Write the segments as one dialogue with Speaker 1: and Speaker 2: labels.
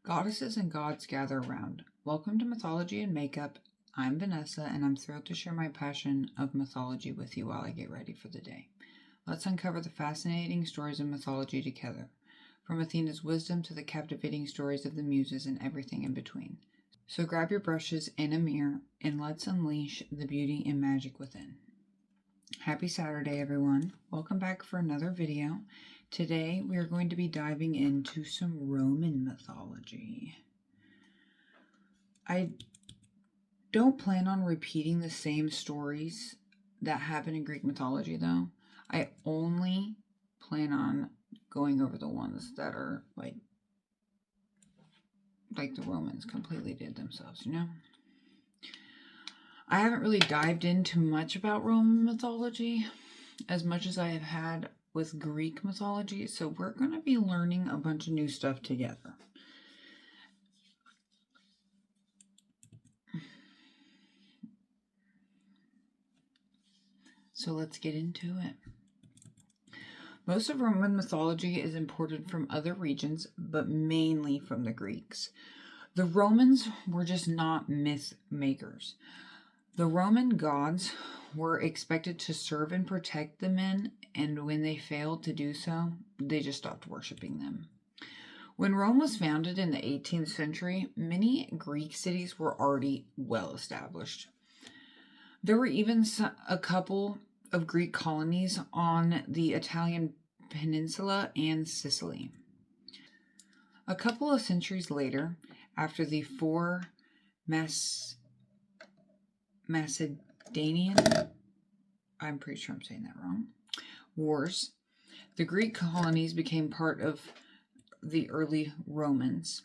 Speaker 1: Goddesses and gods gather around. Welcome to Mythology and Makeup. I'm Vanessa, and I'm thrilled to share my passion of mythology with you while I get ready for the day. Let's uncover the fascinating stories of mythology together, from Athena's wisdom to the captivating stories of the muses and everything in between. So grab your brushes and a mirror, and let's unleash the beauty and magic within. Happy Saturday, everyone. Welcome back for another video. Today, we are going to be diving into some Roman mythology. I don't plan on repeating the same stories that happen in Greek mythology, though. I only plan on going over the ones that are like the Romans completely did themselves, you know? I haven't really dived into much about Roman mythology as much as I have had with Greek mythology, so we're going to be learning a bunch of new stuff together. So let's get into it. Most of Roman mythology is imported from other regions, but mainly from the Greeks. The Romans were just not myth makers. The Roman gods were expected to serve and protect the men, and when they failed to do so, they just stopped worshiping them. When Rome was founded in the 18th century, many Greek cities were already well established. There were even a couple of Greek colonies on the Italian peninsula and Sicily. A couple of centuries later, after the four Macedonian, I'm pretty sure I'm saying that wrong, wars, the Greek colonies became part of the early Romans.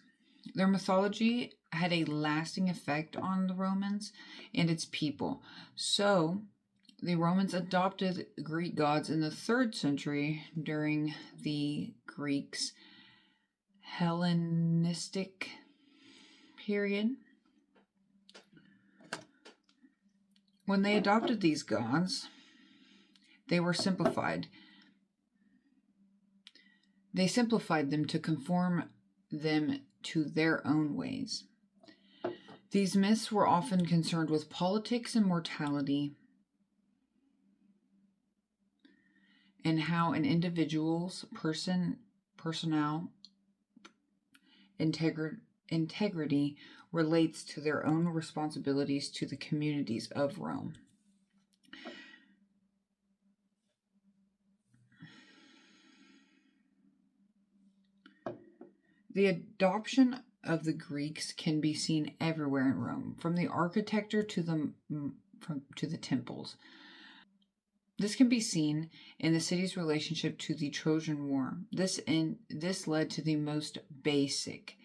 Speaker 1: Their mythology had a lasting effect on the Romans and its people. So, the Romans adopted Greek gods in the 3rd century during the Greeks' Hellenistic period. When they adopted these gods, they were simplified. They simplified them to conform them to their own ways. These myths were often concerned with politics and mortality, and how an individual's personal integrity relates to their own responsibilities to the communities of Rome. The adoption of the Greeks can be seen everywhere in Rome, from the architecture to the temples. This can be seen in the city's relationship to the Trojan War. This led to the most basic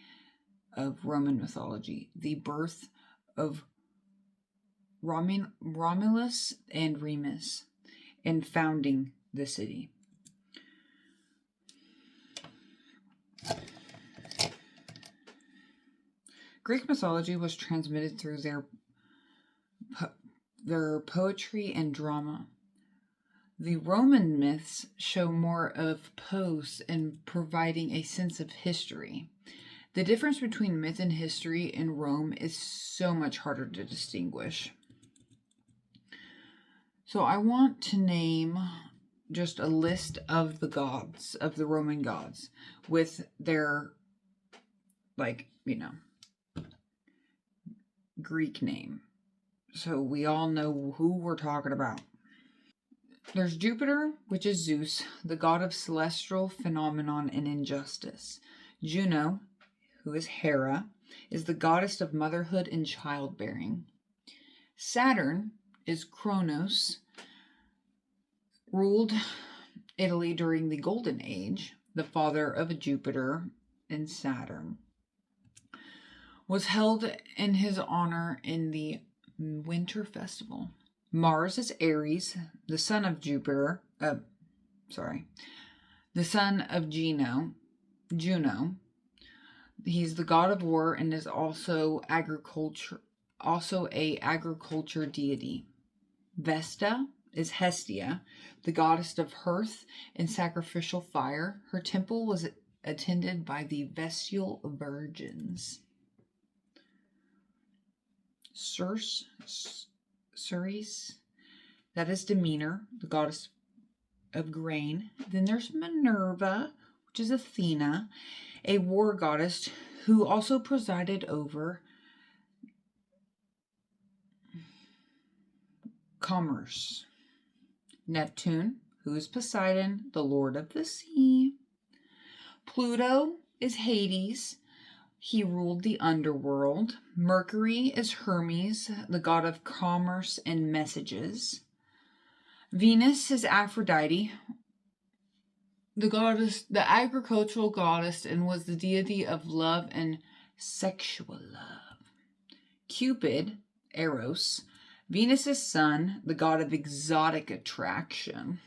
Speaker 1: of Roman mythology, the birth of Romulus and Remus, and founding the city. Greek mythology was transmitted through their poetry and drama. The Roman myths show more of pose and providing a sense of history. The difference between myth and history in Rome is so much harder to distinguish. So I want to name just a list of the gods, of the Roman gods, with their, Greek name. So we all know who we're talking about. There's Jupiter, which is Zeus, the god of celestial phenomenon and injustice. Juno, who is Hera, is the goddess of motherhood and childbearing. Saturn is Kronos, ruled Italy during the Golden Age, the father of Jupiter and Saturn. Was held in his honor in the winter festival. Mars is Ares, the son of Juno. He's the god of war and is also a agriculture deity. Vesta is Hestia, the goddess of hearth and sacrificial fire. Her temple was attended by the Vestal Virgins. Ceres, that is Demeter, the goddess of grain. Then there's Minerva, which is Athena, a war goddess who also presided over commerce. Neptune, who is Poseidon, the lord of the sea. Pluto is Hades. He ruled the underworld. Mercury is Hermes, the god of commerce and messages. Venus is Aphrodite, the agricultural goddess, and was the deity of love and sexual love. Cupid, Eros, Venus's son, the god of exotic attraction.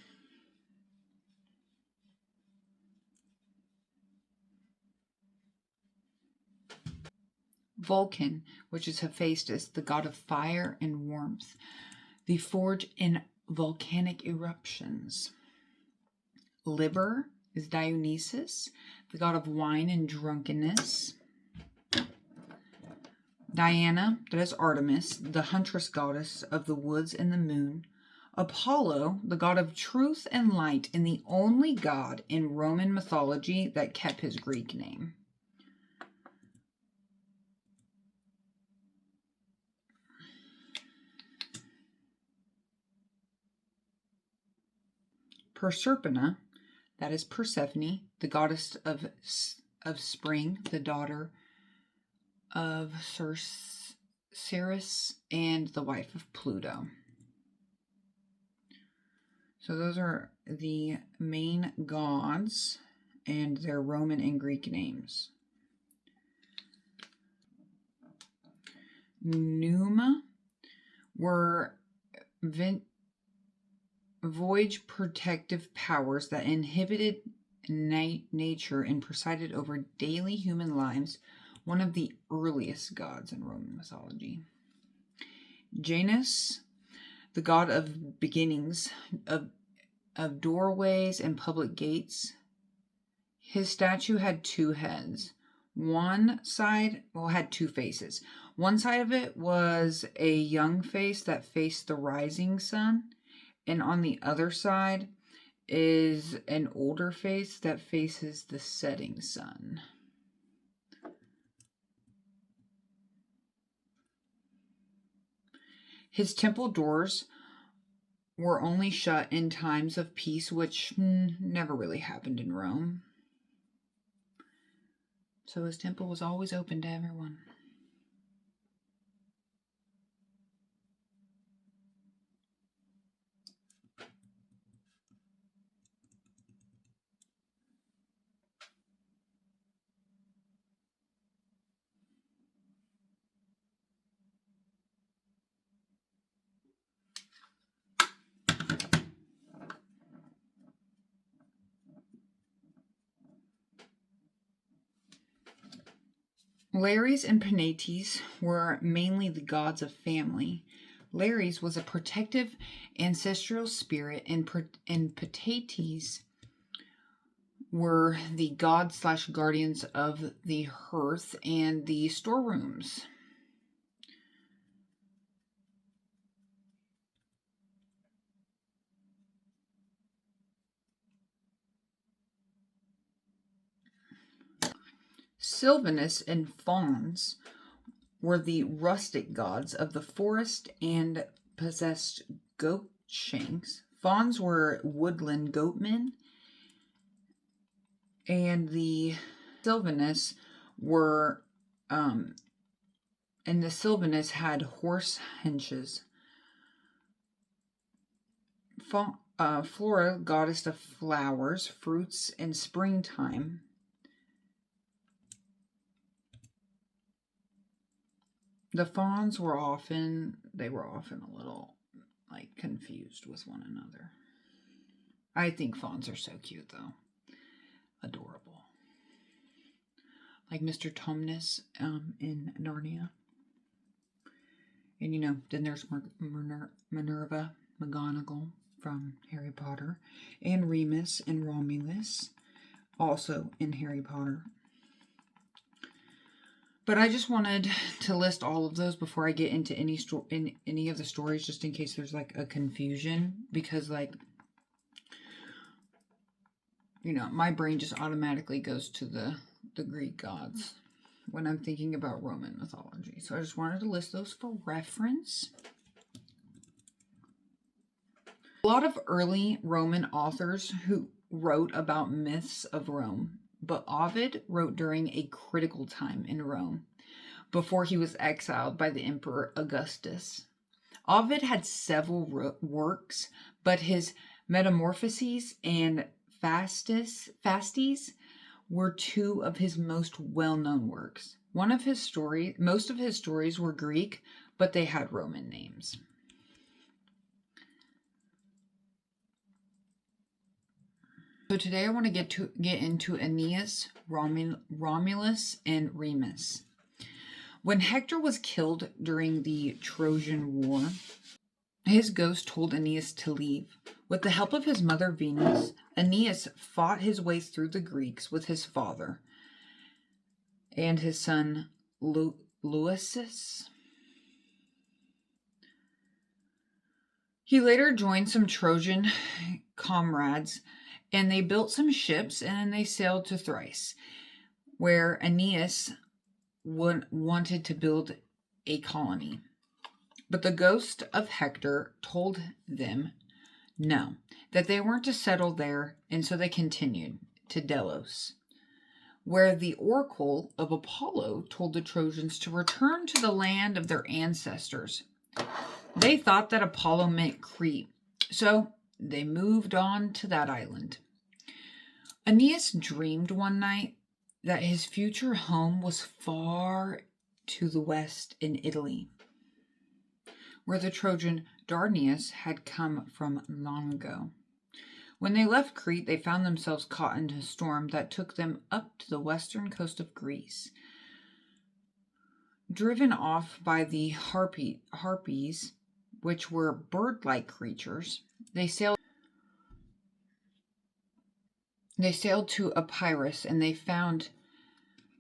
Speaker 1: Vulcan, which is Hephaestus, the god of fire and warmth, the forge in volcanic eruptions. Liber is Dionysus, the god of wine and drunkenness. Diana, that is Artemis, the huntress goddess of the woods and the moon. Apollo, the god of truth and light, and the only god in Roman mythology that kept his Greek name. Proserpina, that is Persephone, the goddess of spring, the daughter of Ceres and the wife of Pluto. So those are the main gods and their Roman and Greek names. Pneuma were voyage protective powers that inhibited nature and presided over daily human lives, one of the earliest gods in Roman mythology. Janus, the god of beginnings, of doorways and public gates. His statue had two heads. One side, had two faces. One side of it was a young face that faced the rising sun, and on the other side is an older face that faces the setting sun. His temple doors were only shut in times of peace, which never really happened in Rome. So his temple was always open to everyone. Lares and Penates were mainly the gods of family. Lares was a protective ancestral spirit, and Penates were the gods/guardians of the hearth and the storerooms. Sylvanus and Fauns were the rustic gods of the forest and possessed goat shanks. Fauns were woodland goatmen, and the Sylvanus had horse henches. Flora, goddess of flowers, fruits, and springtime. The fawns were often a little confused with one another. I think fawns are so cute though. Adorable. Like Mr. Tumnus in Narnia. And then there's Minerva McGonagall from Harry Potter, and Remus and Romulus. also in Harry Potter. But I just wanted to list all of those before I get into any of the stories, just in case there's like a confusion, because like, you know, my brain just automatically goes to the Greek gods when I'm thinking about Roman mythology. So I just wanted to list those for reference. A lot of early Roman authors who wrote about myths of Rome, but Ovid wrote during a critical time in Rome before he was exiled by the Emperor Augustus. Ovid had several works, but his Metamorphoses and Fastes were two of his most well-known works. Most of his stories were Greek, but they had Roman names. So today I want to get into Aeneas, Romulus, and Remus. When Hector was killed during the Trojan War, his ghost told Aeneas to leave. With the help of his mother Venus, Aeneas fought his way through the Greeks with his father and his son Lucius. He later joined some Trojan comrades, and they built some ships and they sailed to Thrace, where Aeneas wanted to build a colony. But the ghost of Hector told them no, that they weren't to settle there, and so they continued to Delos, where the oracle of Apollo told the Trojans to return to the land of their ancestors. They thought that Apollo meant Crete, so they moved on to that island. Aeneas dreamed one night that his future home was far to the west in Italy, where the Trojan Dardanus had come from long ago. When they left Crete, they found themselves caught in a storm that took them up to the western coast of Greece. Driven off by the harpies, which were bird-like creatures, they sailed to Epirus, and they found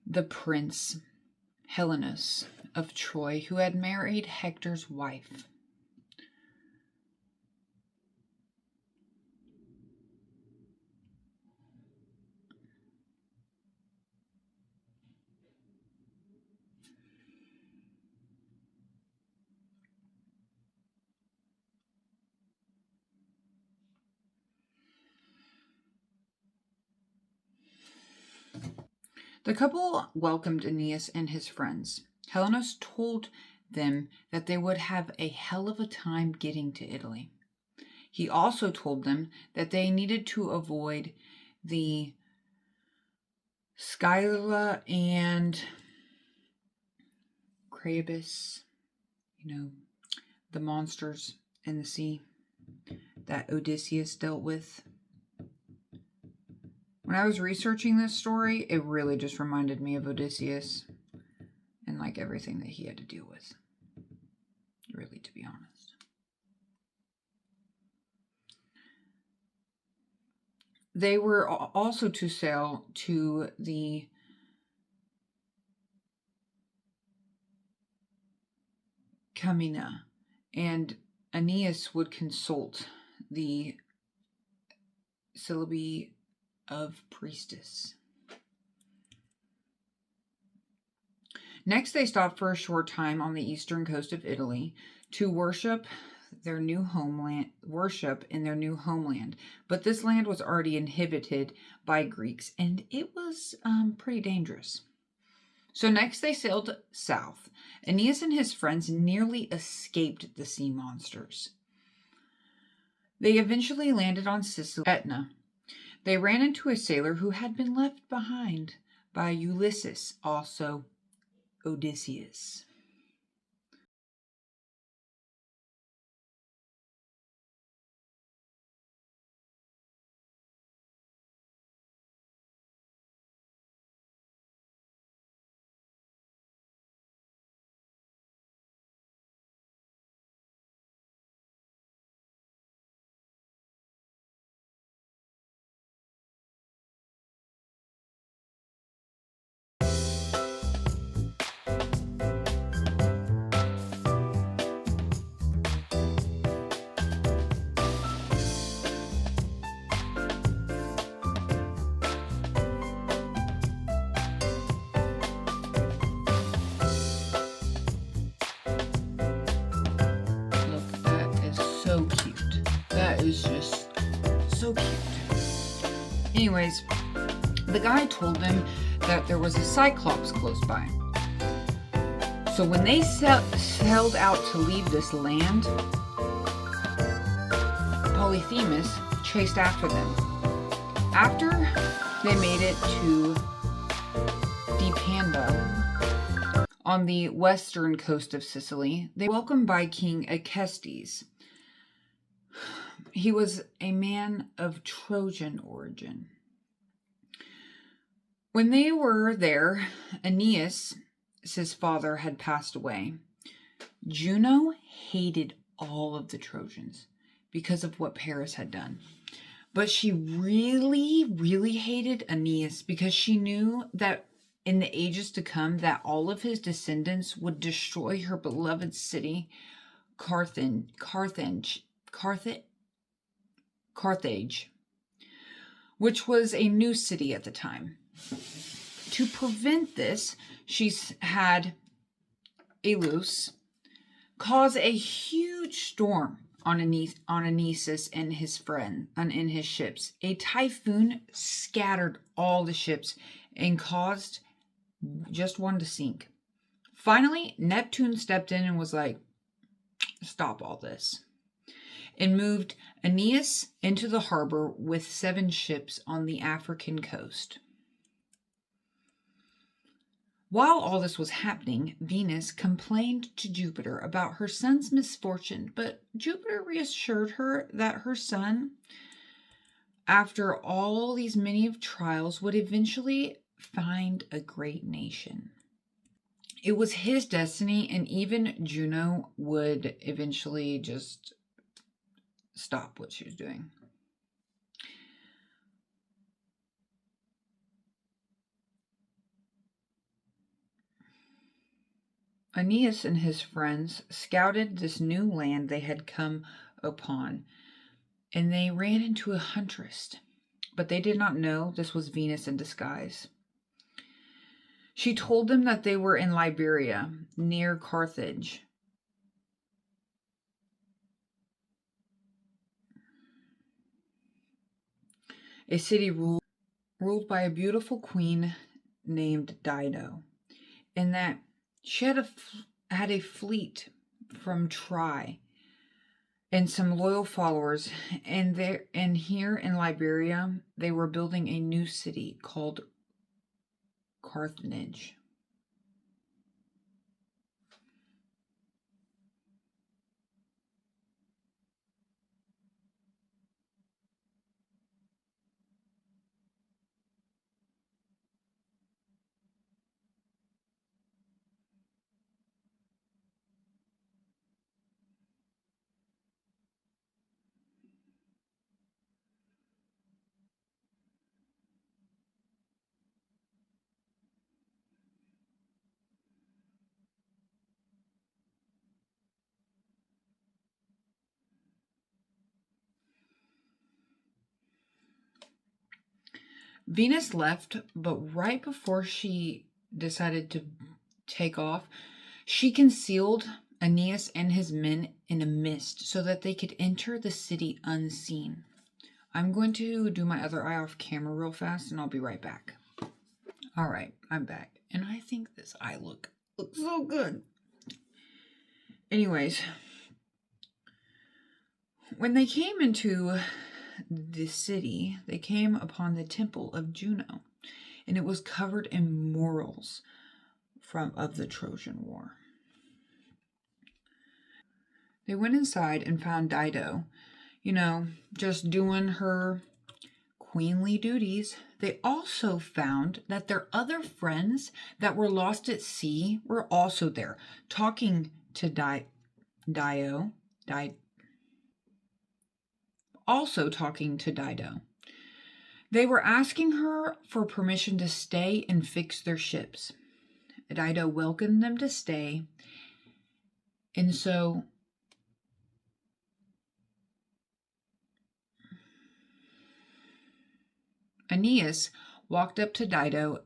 Speaker 1: the prince Helenus of Troy, who had married Hector's wife. The couple welcomed Aeneas and his friends. Helenus told them that they would have a hell of a time getting to Italy. He also told them that they needed to avoid the Scylla and Crabus, the monsters in the sea that Odysseus dealt with. When I was researching this story, it really just reminded me of Odysseus and like everything that he had to deal with. Really, to be honest. They were also to sail to the Camina, and Aeneas would consult the syllabi of priestess. Next, they stopped for a short time on the eastern coast of Italy to worship in their new homeland. But this land was already inhabited by Greeks, and it was pretty dangerous. So next they sailed south. Aeneas and his friends nearly escaped the sea monsters. They eventually landed on Sicily, Etna. They ran into a sailor who had been left behind by Ulysses, also Odysseus. Anyways, the guy told them that there was a cyclops close by. So when they sailed out to leave this land, Polyphemus chased after them. After they made it to Dipanda on the western coast of Sicily, they were welcomed by King Acestes. He was a man of Trojan origin. When they were there, Aeneas, his father, had passed away. Juno hated all of the Trojans because of what Paris had done. But she really, really hated Aeneas because she knew that in the ages to come that all of his descendants would destroy her beloved city, Carthage, which was a new city at the time. To prevent this, she had Aeneas cause a huge storm on Aeneas and his friend in his ships. A typhoon scattered all the ships and caused just one to sink. Finally, Neptune stepped in and was like, stop all this, and moved Aeneas into the harbor with 7 ships on the African coast. While all this was happening, Venus complained to Jupiter about her son's misfortune, but Jupiter reassured her that her son, after all these many trials, would eventually find a great nation. It was his destiny, and even Juno would eventually just stop what she was doing. Aeneas and his friends scouted this new land they had come upon, and they ran into a huntress, but they did not know this was Venus in disguise. She told them that they were in Liberia, near Carthage. A city ruled by a beautiful queen named Dido, and that she had a fleet from Troy and some loyal followers, and here in Liberia they were building a new city called Carthage. Venus left, but right before she decided to take off, she concealed Aeneas and his men in a mist so that they could enter the city unseen. I'm going to do my other eye off camera real fast, and I'll be right back. All right, I'm back, and I think this eye looks so good. Anyways, when they came into the city, they came upon the temple of Juno, and it was covered in murals of the Trojan War. They went inside and found Dido, just doing her queenly duties. They also found that their other friends that were lost at sea were also there, talking to Dido. They were asking her for permission to stay and fix their ships. Dido welcomed them to stay, and so Aeneas walked up to Dido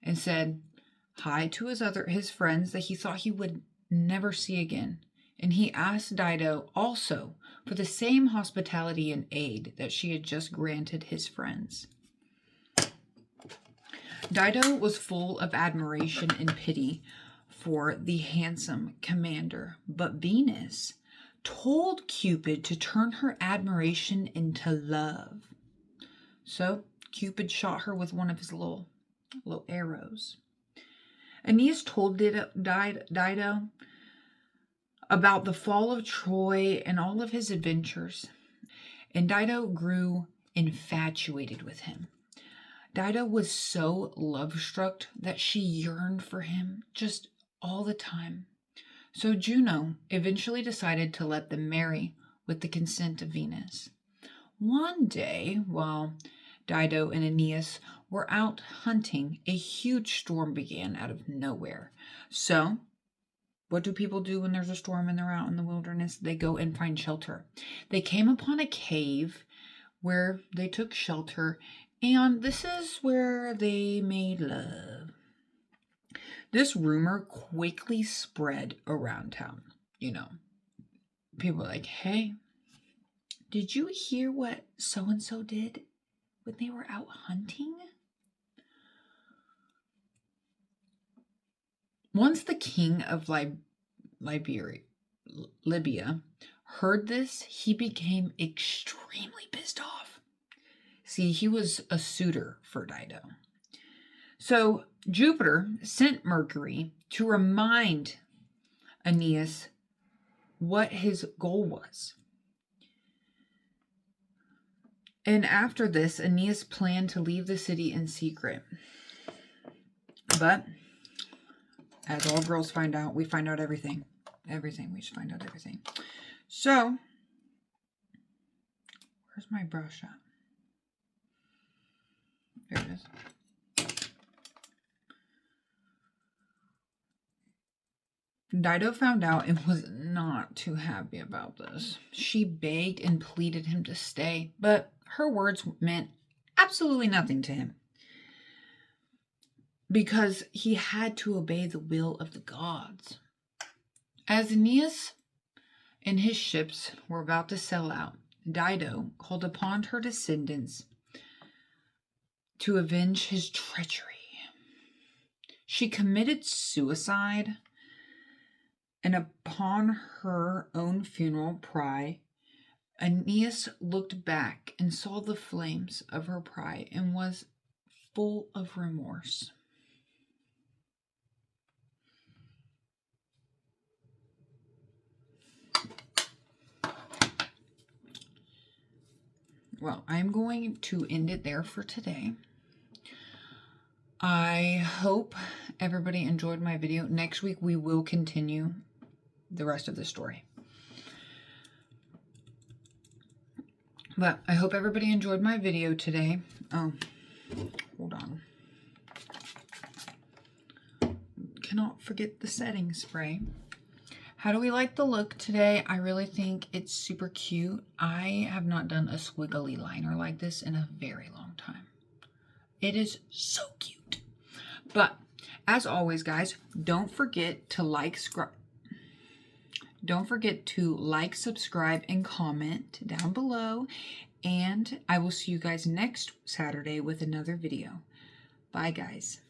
Speaker 1: and said hi to his friends that he thought he would never see again. And he asked Dido also for the same hospitality and aid that she had just granted his friends. Dido was full of admiration and pity for the handsome commander, but Venus told Cupid to turn her admiration into love. So Cupid shot her with one of his little arrows. Aeneas told Dido about the fall of Troy and all of his adventures, and Dido grew infatuated with him. Dido was so love-struck that she yearned for him just all the time. So Juno eventually decided to let them marry with the consent of Venus. One day, while Dido and Aeneas were out hunting, a huge storm began out of nowhere. So, what do people do when there's a storm and they're out in the wilderness? They go and find shelter. They came upon a cave where they took shelter, and this is where they made love. This rumor quickly spread around town. People were like, hey, did you hear what so-and-so did when they were out hunting? Once the king of Libya heard this, he became extremely pissed off. See, he was a suitor for Dido. So Jupiter sent Mercury to remind Aeneas what his goal was. And after this, Aeneas planned to leave the city in secret. But as all girls find out, we find out everything. Everything. We should find out everything. So, where's my brush at? There it is. Dido found out and was not too happy about this. She begged and pleaded him to stay, but her words meant absolutely nothing to him, because he had to obey the will of the gods. As Aeneas and his ships were about to sail out, Dido called upon her descendants to avenge his treachery. She committed suicide, and upon her own funeral pyre, Aeneas looked back and saw the flames of her pyre and was full of remorse. Well, I'm going to end it there for today. I hope everybody enjoyed my video. Next week, we will continue the rest of the story. But I hope everybody enjoyed my video today. Oh, hold on. Cannot forget the setting spray. How do we like the look today? I really think it's super cute. I have not done a squiggly liner like this in a very long time. It is so cute. But as always, guys, don't forget to subscribe, and comment down below. And I will see you guys next Saturday with another video. Bye, guys.